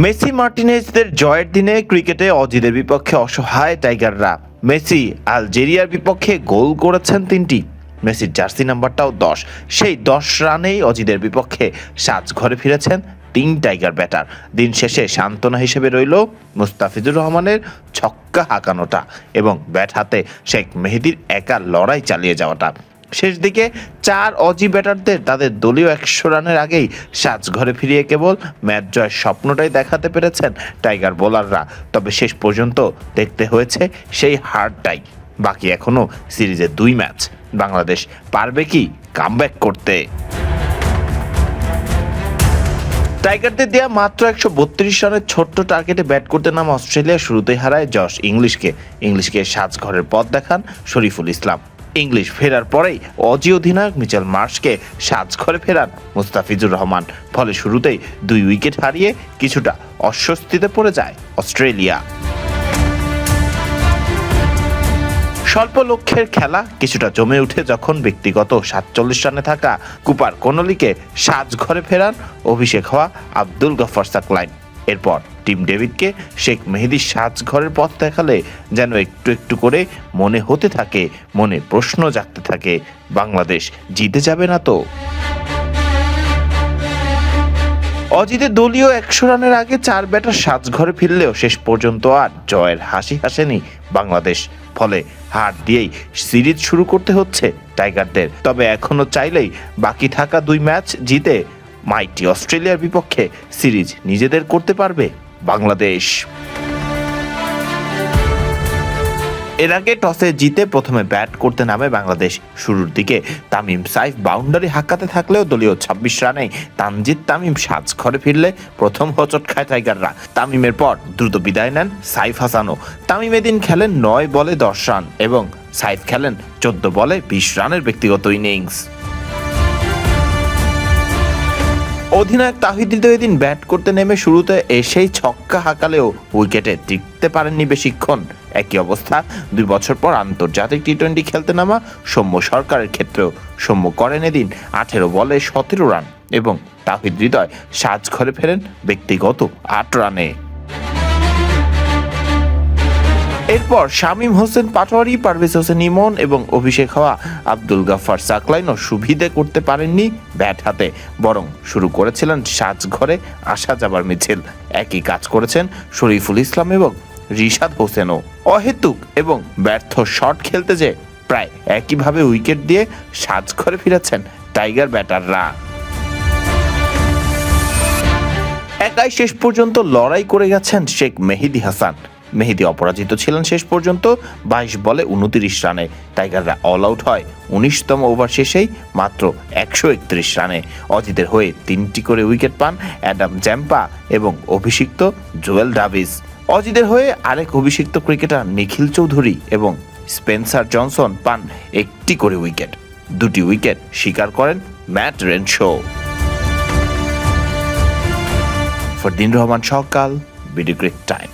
Messi মার্টিনেজদের জয়ের দিনে ক্রিকেটে অজিদের বিপক্ষে অসহায় টাইগাররা। মেসি আলজেরিয়ার বিপক্ষে গোল করেছেন 3টি। মেসির জার্সি নাম্বারটাও 10। সেই 10 রানেই অজিদের বিপক্ষে সাজঘরে ফিরেছেন 3 টাইগার ব্যাটার। দিন শেষে সান্ত্বনা হিসেবে রইল মুস্তাফিজুর রহমানের ছক্কা হাঁকানোটা এবং ব্যাট হাতে শেখ মেহেদীর একা লড়াই চালিয়ে যাওয়াটা। শেষ দিকে 4 অজি ব্যাটারদের তাদের দলীয় 100 রানের আগেই সাজঘরে ফিরিয়ে কেবল ম্যাচ জয়ের স্বপ্নটাই দেখাতে পেরেছেন টাইগার বোলাররা। তবে শেষ পর্যন্ত দেখতে হয়েছে সেই হারটাই। বাকি এখনো সিরিজে 2 ম্যাচ। বাংলাদেশ পারবে কি কামব্যাক করতে? টাইগারদের দেয়া মাত্র 132 রানের ছোট্ট টার্গেটে ব্যাট করতে নামা অস্ট্রেলিয়া শুরুতেই হারায় জশ ইংলিশকে সাজঘরের পথ দেখান শরীফুল ইসলাম। ইংলিশ ফেরার পরেই অজি অধিনায়ক মিচেল মার্শকে সাজঘরে ফেরান মুস্তাফিজুর রহমান। ফলে শুরুতেই 2 উইকেট হারিয়ে কিছুটা অস্বস্তিতে পড়ে যায় অস্ট্রেলিয়া। স্বল্প লক্ষ্যের খেলা কিছুটা জমে উঠে যখন ব্যক্তিগত 47 রানে থাকা কুপার কোনলিকে সাজঘরে ফেরান অভিষেক হওয়া আব্দুল গফফার সাকলাইন। এরপর টিম ডেভিডকে শেখ মেহেদীর সাজঘরের পথ দেখালে যেন একটু একটু করে মনে প্রশ্ন জাগতে থাকে, বাংলাদেশ জিতে যাবে না তো? অজিতের দলীয় 100 রানের আগে 4 ব্যাটার সাজঘরে ফিরলেও শেষ পর্যন্ত আর জয়ের হাসি হাসেনি বাংলাদেশ। ফলে হার দিয়েই সিরিজ শুরু করতে হচ্ছে টাইগারদের। তবে এখনো চাইলেই বাকি থাকা 2 ম্যাচ জিতে মাইটি অস্ট্রেলিয়ার বিপক্ষে সিরিজ নিজেদের করতে পারবে বাংলাদেশ। এর আগে টসে জিতে প্রথমে ব্যাট করতে নামে বাংলাদেশ। শুরুর দিকে তামিম সাইফ বাউন্ডারি হাঁকাতে থাকলেও দলীয় 26 রানে তানজিদ তামিম সাজঘরে ফিরলে প্রথম হোঁচট খায় টাইগাররা। তামিমের পর দ্রুত বিদায় নেন সাইফ হাসানও। তামিম এদিন খেলেন 9 বলে 10 রান এবং সাইফ খেলেন 14 বলে 20 রানের ব্যক্তিগত ইনিংস। অধিনায়ক তাহিদ হৃদয় এদিন ব্যাট করতে নেমে শুরুতে এসেই ছক্কা হাঁকালেও উইকেটে টিকতে পারেননি বেশিক্ষণ। একই অবস্থা 2 বছর পর আন্তর্জাতিক টি-20 খেলতে নামা সৌম্য সরকারের ক্ষেত্রেও। সৌম্য করেন এদিন 18 বলে 17 রান এবং তাহিদ হৃদয় সাজঘরে ফেরেন ব্যক্তিগত 8 রানে। এরপর শামীম হোসেন পাটোয়ারি, পারভেজ হোসেন ইমন এবং অভিষেক হওয়া আব্দুল গফফার সাকলাইনও সুবিধে করতে পারেননি ব্যাট হাতে, বরং শুরু করেছিলেন সাজঘরে আসা যাবার মিছিল। একই কাজ করেছেন শরীফুল ইসলাম এবং রিশাদ হোসেনও। অহেতুক এবং ব্যর্থ শট খেলতে যে প্রায় একইভাবে উইকেট দিয়ে সাজঘরে ফিরেছেন টাইগার ব্যাটাররা। একাই শেষ পর্যন্ত লড়াই করে গেছেন শেখ মেহেদী হাসান। মেহেদী অপরাজিত ছিলেন শেষ পর্যন্ত 22 বলে 29 রানে। টাইগাররা অল আউট হয় 19তম ওভার শেষেই মাত্র 131 রানে। অজিতের হয়ে 3টি করে উইকেট পান অ্যাডাম জ্যাম্পা এবং অভিষিক্ত জোয়েল ডাভিস। অজিতের হয়ে আরেক অভিষিক্ত ক্রিকেটার নিখিল চৌধুরী এবং স্পেন্সার জনসন পান 1টি করে উইকেট। 2টি উইকেট শিকার করেন ম্যাট রেনশো। ফরদিন রহমান সকাল, বিডি ক্রিক টাইম।